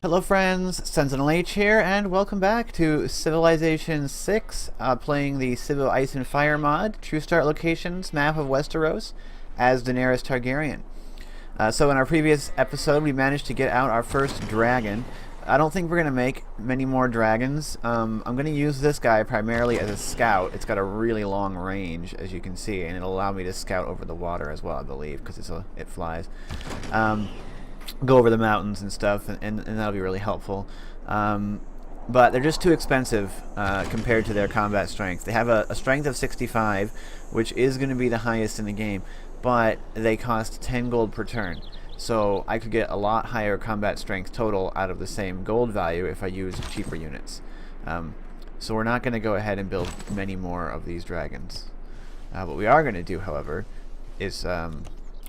Hello friends, SentinalH here, and welcome back to Civilization 6, playing the Civ of Ice and Fire mod, True Start Locations, map of Westeros, as Daenerys Targaryen. So in our previous episode, we managed to get out our first dragon. I don't think we're going to make many more dragons. I'm going to use this guy primarily as a scout. It's got a really long range, as you can see, and it'll allow me to scout over the water as well, I believe, because it flies. Go over the mountains and stuff, and that'll be really helpful. But they're just too expensive compared to their combat strength. They have a strength of 65, which is going to be the highest in the game, but they cost 10 gold per turn. So I could get a lot higher combat strength total out of the same gold value if I use cheaper units. So we're not going to go ahead and build many more of these dragons. What we are going to do, however, is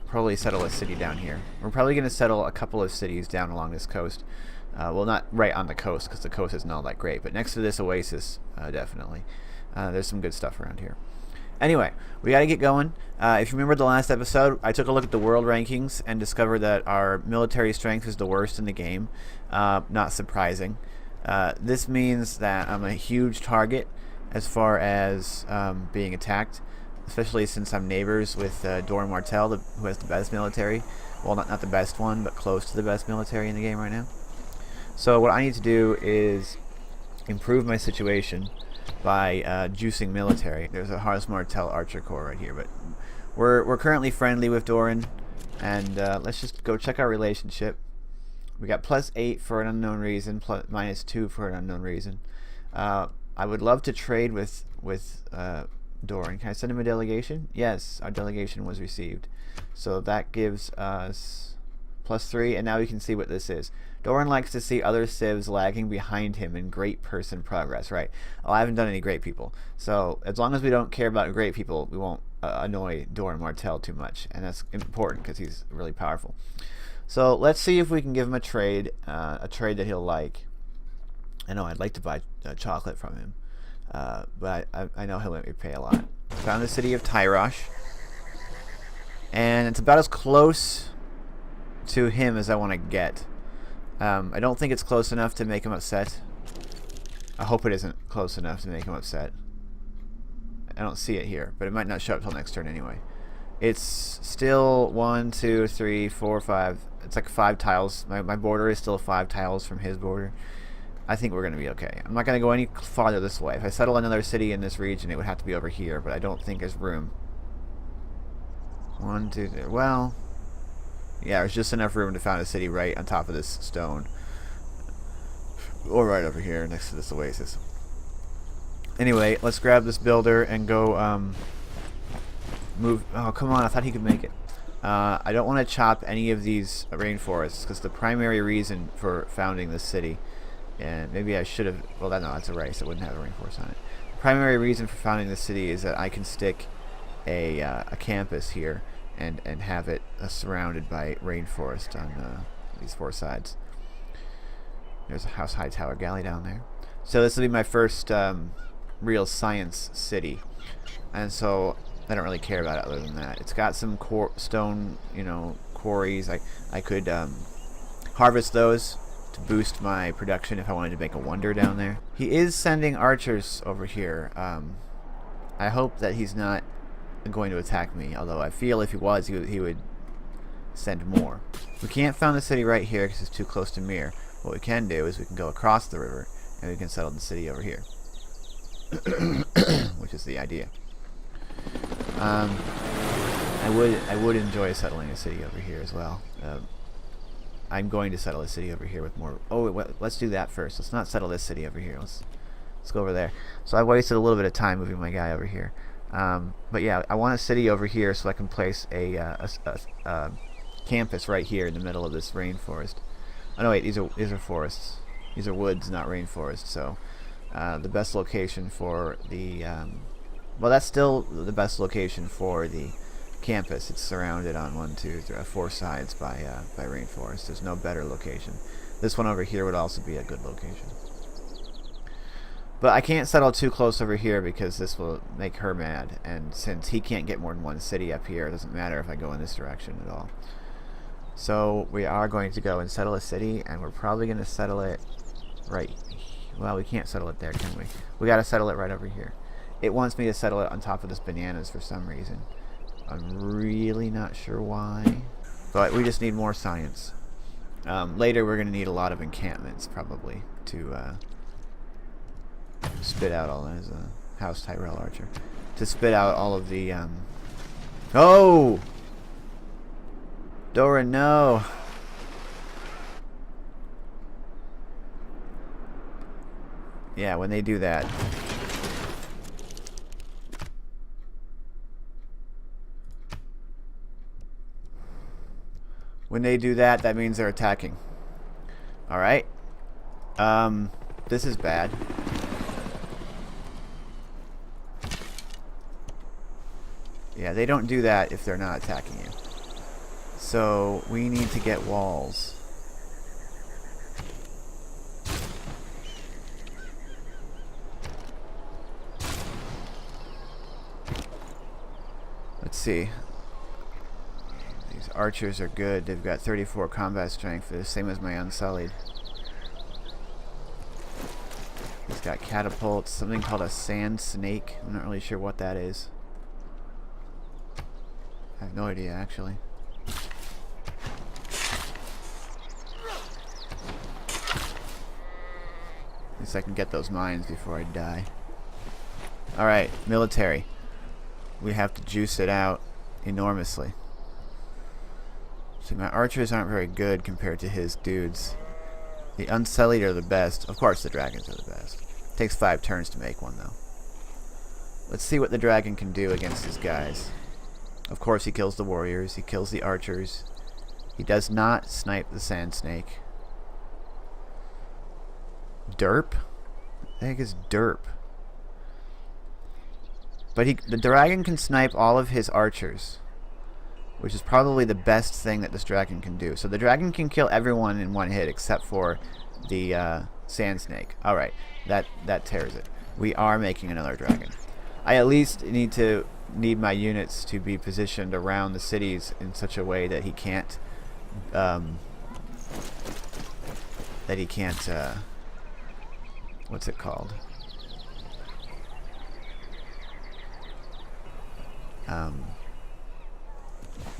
probably settle a city down here. We're probably going to settle a couple of cities down along this coast. Well, not right on the coast, because the coast isn't all that great, but next to this oasis, definitely. There's some good stuff around here. Anyway, we got to get going. If you remember the last episode, I took a look at the world rankings and discovered that our military strength is the worst in the game. Not surprising. This means that I'm a huge target as far as being attacked, especially since I'm neighbors with Doran No, who has the best military. Well, not the best one, but close to the best military in the game right now. So what I need to do is improve my situation by juicing military. There's a Martell Archer Corps right here, but we're currently friendly with Doran, and let's just go check our relationship. We got +8 for an unknown reason, -2 for an unknown reason. I would love to trade with Doran. Can I send him a delegation? Yes, our delegation was received. So that gives us +3, and now we can see what this is. Doran likes to see other civs lagging behind him in great person progress. Right. Oh, I haven't done any great people. So as long as we don't care about great people, we won't annoy Doran Martell too much. And that's important because he's really powerful. So let's see if we can give him a trade that he'll like. I know I'd like to buy chocolate from him. But I know he'll let me pay a lot. Found the city of Tyrosh. And it's about as close to him as I want to get. I don't think it's close enough to make him upset. I hope it isn't close enough to make him upset. I don't see it here, but it might not show up till next turn anyway. It's still 1, 2, 3, 4, 5. It's like 5 tiles. My border is still 5 tiles from his border. I think we're going to be okay. I'm not going to go any farther this way. If I settle another city in this region, it would have to be over here, but I don't think there's room. 1, 2, 3. Well, yeah, there's just enough room to found a city right on top of this stone. Or right over here next to this oasis. Anyway, let's grab this builder and go move. Oh, come on. I thought he could make it. I don't want to chop any of these rainforests, because the primary reason for founding this city, and maybe I should have, well, no, that's a rice. It wouldn't have a rainforest on it. The primary reason for founding this city is that I can stick a campus here and have it surrounded by rainforest on these 4 sides. There's a House Hightower galley down there. So this will be my first real science city, and so I don't really care about it other than that. It's got some stone, quarries. I could harvest those to boost my production if I wanted to make a wonder down there. He is sending archers over here. I hope that he's not going to attack me, although I feel if he was, he would send more. We can't found the city right here because it's too close to Mir. What we can do is we can go across the river and we can settle the city over here. Which is the idea. I would enjoy settling a city over here as well. I'm going to settle a city over here with more. Oh, let's do that first. Let's not settle this city over here. Let's go over there. So I wasted a little bit of time moving my guy over here. But yeah, I want a city over here so I can place a campus right here in the middle of this rainforest. Oh no, wait, these are forests. These are woods, not rainforest. So the best location for the well, that's still the best location for the campus. It's surrounded on 1, 2, 3, 4 sides by rainforest. There's no better location. This one over here would also be a good location. But I can't settle too close over here because this will make her mad. And since he can't get more than 1 city up here, it doesn't matter if I go in this direction at all. So we are going to go and settle a city, and we're probably going to settle it right. Well, we can't settle it there, can we? We got to settle it right over here. It wants me to settle it on top of this bananas for some reason. I'm really not sure why, but we just need more science. Later, we're going to need a lot of encampments probably to spit out all as a House Tyrell Archer to spit out all of the. Oh, Doran No. Yeah, when they do that. When they do that, that means they're attacking. Alright. This is bad. Yeah, they don't do that if they're not attacking you. So, we need to get walls. Let's see. These archers are good. They've got 34 combat strength. They're the same as my Unsullied. He's got catapults. Something called a sand snake. I'm not really sure what that is. I have no idea, actually. At least I can get those mines before I die. Alright, military. We have to juice it out enormously. See, my archers aren't very good compared to his dudes. The Unsullied are the best. Of course, the dragons are the best. It takes 5 turns to make one, though. Let's see what the dragon can do against his guys. Of course, he kills the warriors. He kills the archers. He does not snipe the sand snake. Derp? What the heck is derp? But the dragon can snipe all of his archers, which is probably the best thing that this dragon can do. So the dragon can kill everyone in one hit except for the sand snake. Alright, that tears it. We are making another dragon. I at least need my units to be positioned around the cities in such a way that he can't what's it called?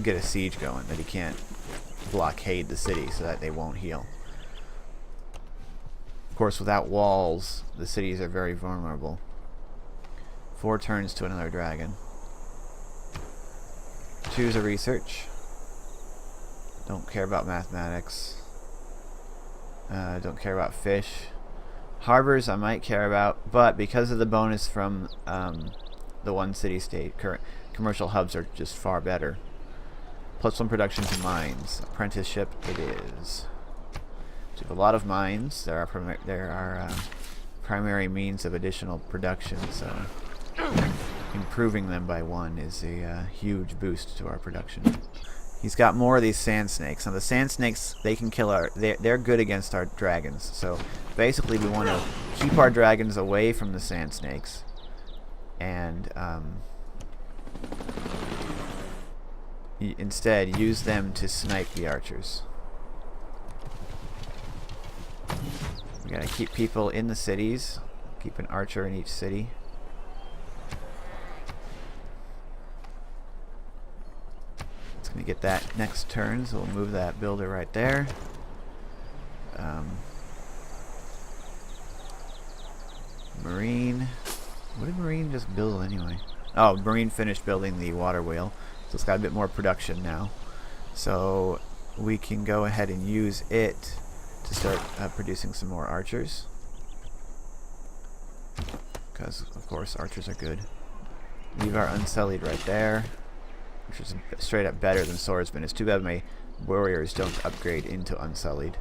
Get a siege going, that he can't blockade the city so that they won't heal. Of course, without walls, the cities are very vulnerable. 4 turns to another dragon. Choose a research. Don't care about mathematics. Don't care about fish. Harbors I might care about, but because of the bonus from the one city-state, commercial hubs are just far better. +1 production to mines. Apprenticeship it is. So we have a lot of mines. There are primary means of additional production, so improving them by 1 is a huge boost to our production. He's got more of these sand snakes. Now the sand snakes, they can kill they're good against our dragons. So basically we want to keep our dragons away from the sand snakes and instead use them to snipe the archers. We gotta keep people in the cities. Keep an archer in each city. It's gonna get that next turn, so we'll move that builder right there. Marine. What did Marine just build anyway? Oh, Marine finished building the water wheel. So it's got a bit more production now. So we can go ahead and use it to start producing some more archers. Because, of course, archers are good. Leave our Unsullied right there, which is straight up better than Swordsman. It's too bad my warriors don't upgrade into Unsullied.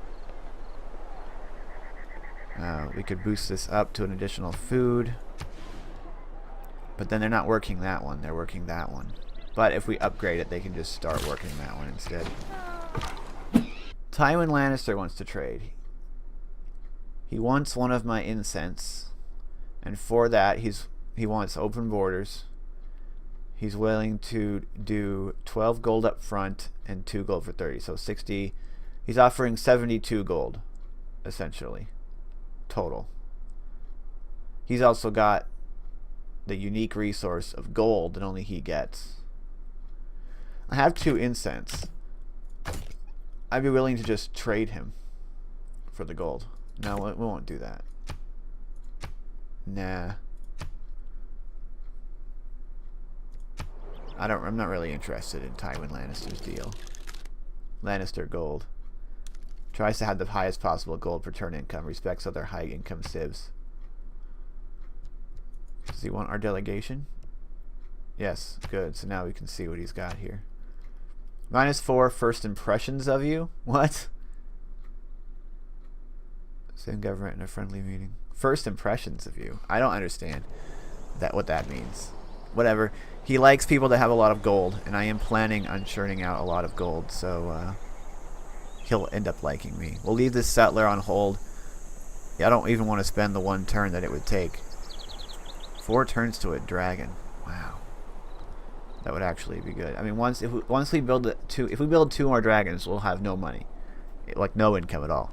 We could boost this up to an additional food. But then they're not working that one, they're working that one. But if we upgrade it, they can just start working that one instead. Tywin Lannister wants to trade. He wants one of my incense. And for that, he wants open borders. He's willing to do 12 gold up front and 2 gold for 30. So 60. He's offering 72 gold, essentially, total. He's also got the unique resource of gold that only he gets. I have 2 incense. I'd be willing to just trade him for the gold. No, we won't do that. Nah. I'm not really interested in Tywin Lannister's deal. Lannister gold. Tries to have the highest possible gold per turn income. Respects other high income civs. Does he want our delegation? Yes, good. So now we can see what he's got here. -4 first impressions of you? What? Same government in a friendly meeting. First impressions of you. I don't understand what that means. Whatever. He likes people that have a lot of gold, and I am planning on churning out a lot of gold, so he'll end up liking me. We'll leave this settler on hold. Yeah, I don't even want to spend the 1 turn that it would take. 4 turns to a dragon. Wow. That would actually be good. I mean, once we build 2, if we build 2 more dragons, we'll have no money, like no income at all,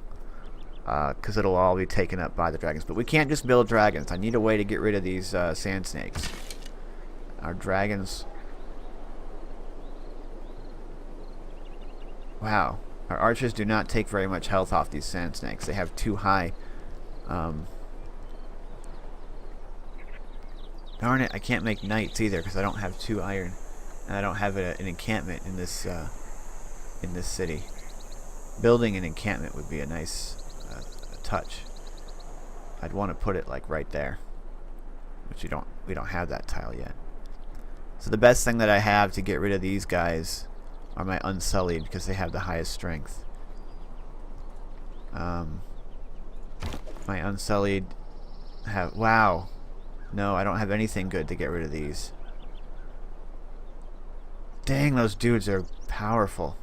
because it'll all be taken up by the dragons. But we can't just build dragons. I need a way to get rid of these sand snakes. Our dragons. Wow. Our archers do not take very much health off these sand snakes. They have too high. Darn it, I can't make knights either because I don't have 2 iron. And I don't have an encampment in this city. Building an encampment would be a nice touch. I'd want to put it like right there. Which we don't have that tile yet. So the best thing that I have to get rid of these guys are my Unsullied because they have the highest strength. My Unsullied have... Wow. No, I don't have anything good to get rid of these. Dang, those dudes are powerful.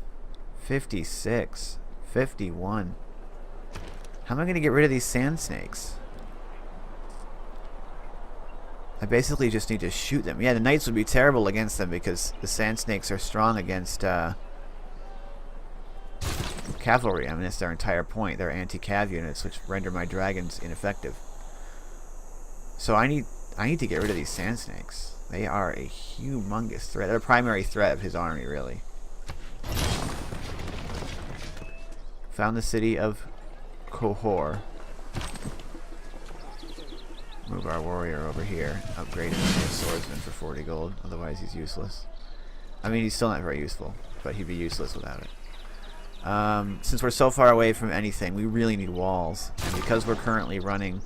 56. 51. How am I going to get rid of these sand snakes? I basically just need to shoot them. Yeah, the knights would be terrible against them because the sand snakes are strong against cavalry. I mean, that's their entire point. They're anti-cav units, which render my dragons ineffective. So I need to get rid of these sand snakes. They are a humongous threat. They're a primary threat of his army, really. Found the city of Qohor. Move our warrior over here. Upgrade him to a swordsman for 40 gold. Otherwise he's useless. I mean, he's still not very useful, but he'd be useless without it. Since we're so far away from anything, we really need walls. And because we're currently running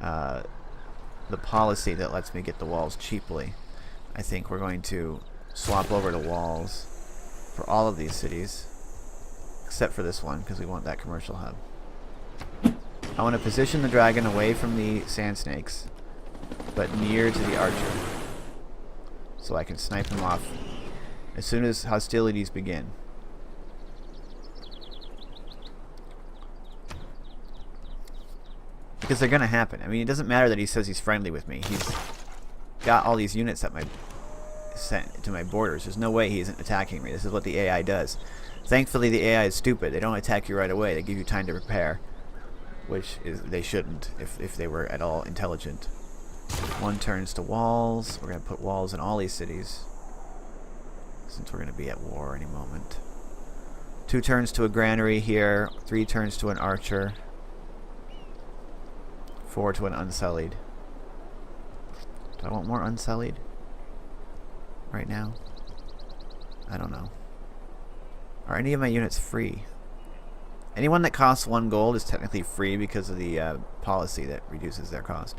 the policy that lets me get the walls cheaply, I think we're going to swap over to walls for all of these cities. Except for this one, because we want that commercial hub. I want to position the dragon away from the sand snakes, but near to the archer, so I can snipe him off as soon as hostilities begin. Because they're going to happen. I mean, it doesn't matter that he says he's friendly with me. He's got all these units at sent to my borders. There's no way he isn't attacking me. This is what the AI does. Thankfully, the AI is stupid. They don't attack you right away. They give you time to prepare. Which is they shouldn't if they were at all intelligent. 1 turns to walls. We're going to put walls in all these cities, since we're going to be at war any moment. 2 turns to a granary here. 3 turns to an archer. 4 to an Unsullied. Do I want more Unsullied right now? I don't know. Are any of my units free? Anyone that costs 1 gold is technically free because of the policy that reduces their cost.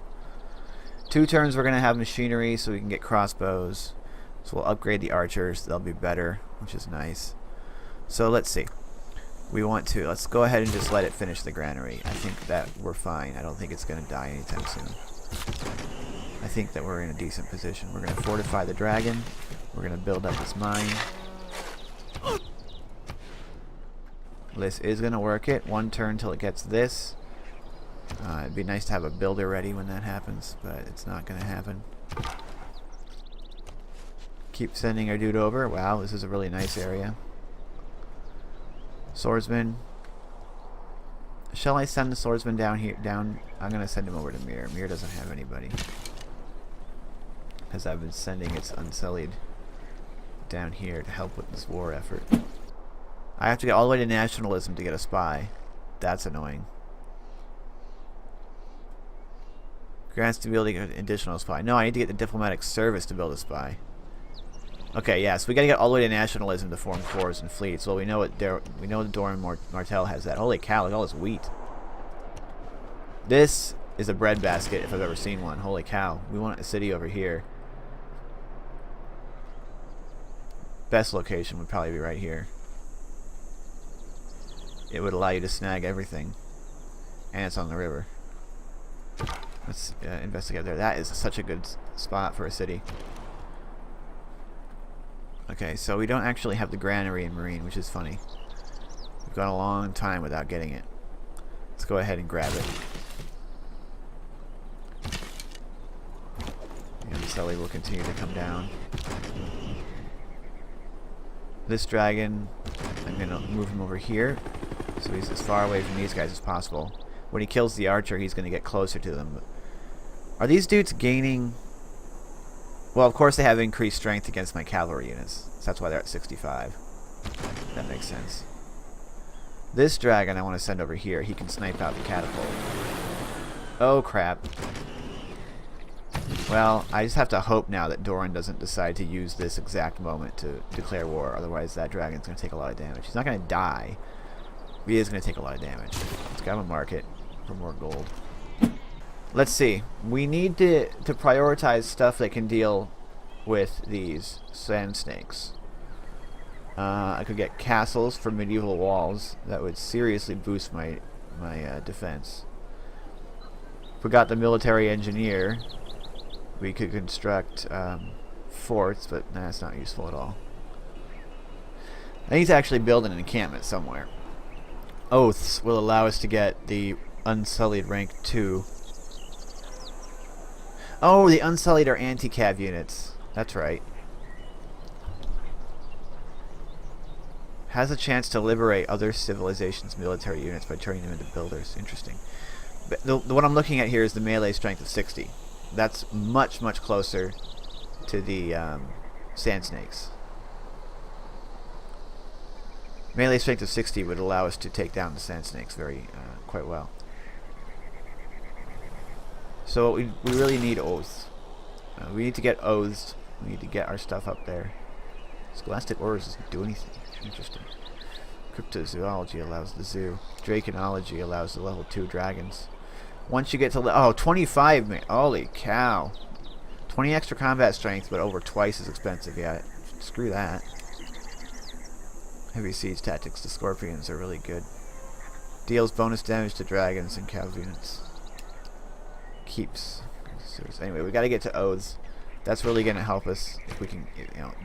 2 turns we're going to have machinery so we can get crossbows. So we'll upgrade the archers. They'll be better, which is nice. So let's see. Let's go ahead and just let it finish the granary. I think that we're fine. I don't think it's going to die anytime soon. I think that we're in a decent position. We're going to fortify the dragon. We're going to build up this mine. This is going to work it. 1 turn till it gets this. It'd be nice to have a builder ready when that happens, but it's not going to happen. Keep sending our dude over. Wow, this is a really nice area. Swordsman. Shall I send the swordsman down here? I'm gonna send him over to Mir. Mir doesn't have anybody, because I've been sending its Unsullied down here to help with this war effort. I have to get all the way to nationalism to get a spy. That's annoying. Grants to build an additional spy. No, I need to get the diplomatic service to build a spy. Okay, yeah, so we gotta get all the way to nationalism to form corps and fleets. Well, we know what Doran Martell has that. Holy cow! Look at all this wheat. This is a breadbasket if I've ever seen one. Holy cow! We want a city over here. Best location would probably be right here. It would allow you to snag everything, and it's on the river. Let's investigate there. That is such a good spot for a city. Okay, so we don't actually have the granary in Marine, which is funny. We've gone a long time without getting it. Let's go ahead and grab it. And Sully will continue to come down. This dragon, I'm going to move him over here, so he's as far away from these guys as possible. When he kills the archer, he's going to get closer to them. Are these dudes gaining... Well, of course they have increased strength against my cavalry units. So that's why they're at 65. That makes sense. This dragon I want to send over here. He can snipe out the catapult. Oh, crap. Well, I just have to hope now that Doran doesn't decide to use this exact moment to declare war. Otherwise, that dragon's going to take a lot of damage. He's not going to die. He is going to take a lot of damage. Let's grab a market for more gold. Let's see. We need to prioritize stuff that can deal with these sand snakes. I could get castles for medieval walls. That would seriously boost my defense. If we got the military engineer, we could construct forts, but that's not useful at all. I need to actually build an encampment somewhere. Oaths will allow us to get the Unsullied rank 2. Oh, the Unsullied are anti-cav units. That's right. Has a chance to liberate other civilizations' military units by turning them into builders. Interesting. But the what I'm looking at here is the melee strength of 60. That's much, much closer to the sand snakes. Melee strength of 60 would allow us to take down the sand snakes quite well. So we really need oaths. We need to get oaths. We need to get our stuff up there. Scholastic orders doesn't do anything. Interesting. Cryptozoology allows the zoo. Draconology allows the level 2 dragons. Once you get to 25, man. Holy cow. 20 extra combat strength, but over twice as expensive. Yeah, screw that. Heavy siege tactics to scorpions are really good. Deals bonus damage to dragons and cav units. Keeps. Anyway, we got to get to oaths. That's really going to help us if we can,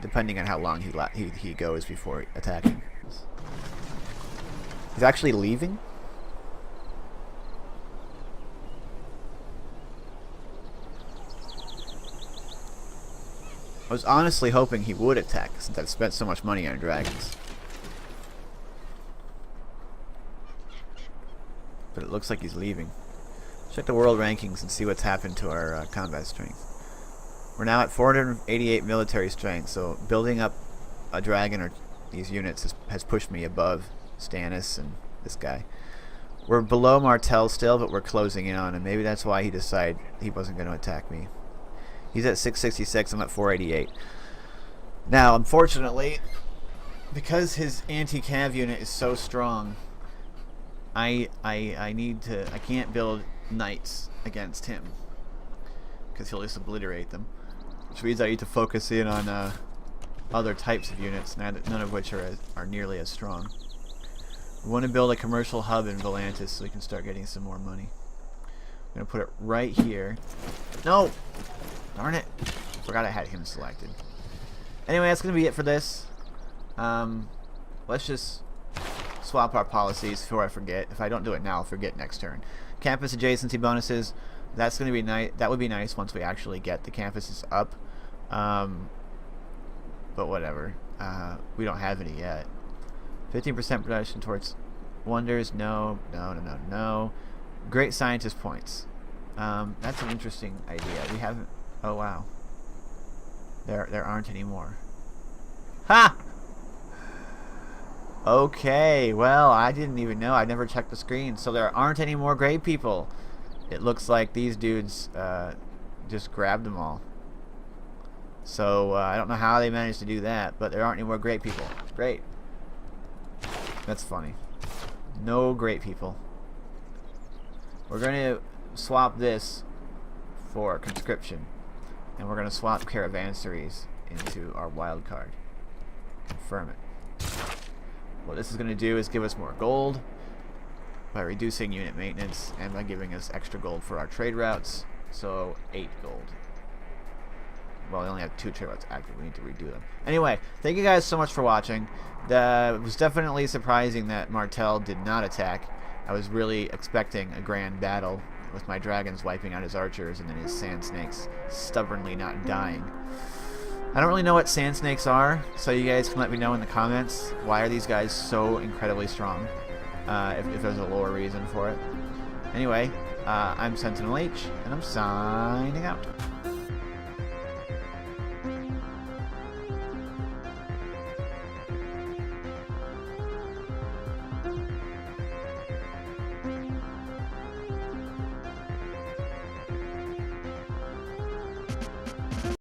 depending on how long he goes before attacking. He's actually leaving. I was honestly hoping he would attack since I've spent so much money on dragons. But it looks like he's leaving. Check the world rankings and see what's happened to our combat strength. We're now at 488 military strength, so building up a dragon or these units has pushed me above Stannis and this guy. We're below Martell still, but we're closing in on him. Maybe that's why he decided he wasn't going to attack me. He's at 666, I'm at 488. Now, unfortunately, because his anti-cav unit is so strong, I can't build knights against him because he'll just obliterate them, which means I need to focus in on other types of units, none of which are nearly as strong. We want to build a commercial hub in Volantis so we can start getting some more money. I'm going to put it right here. No! Darn it. Forgot I had him selected. Anyway, that's going to be it for this. Let's just swap our policies before I forget. If I don't do it now, I'll forget next turn. Campus adjacency bonuses. That's going to be nice. That would be nice once we actually get the campuses up. but whatever. We don't have any yet. 15% production towards wonders. No. Great scientist points. That's an interesting idea. We haven't. Oh wow. There aren't any more. Ha! Okay, well, I didn't even know. I never checked the screen. So there aren't any more great people. It looks like these dudes just grabbed them all. So I don't know how they managed to do that, but there aren't any more great people. Great. That's funny. No great people. We're going to swap this for conscription. And we're going to swap caravanseries into our wild card. Confirm it. What this is going to do is give us more gold by reducing unit maintenance and by giving us extra gold for our trade routes. So 8 gold. Well, we only have 2 trade routes active. We need to redo them. Anyway, thank you guys so much for watching. It was definitely surprising that Martell did not attack. I was really expecting a grand battle with my dragons wiping out his archers and then his sand snakes stubbornly not dying. I don't really know what sand snakes are, so you guys can let me know in the comments. Why are these guys so incredibly strong? If there's a lore reason for it. Anyway, I'm SentinalH, and I'm signing out.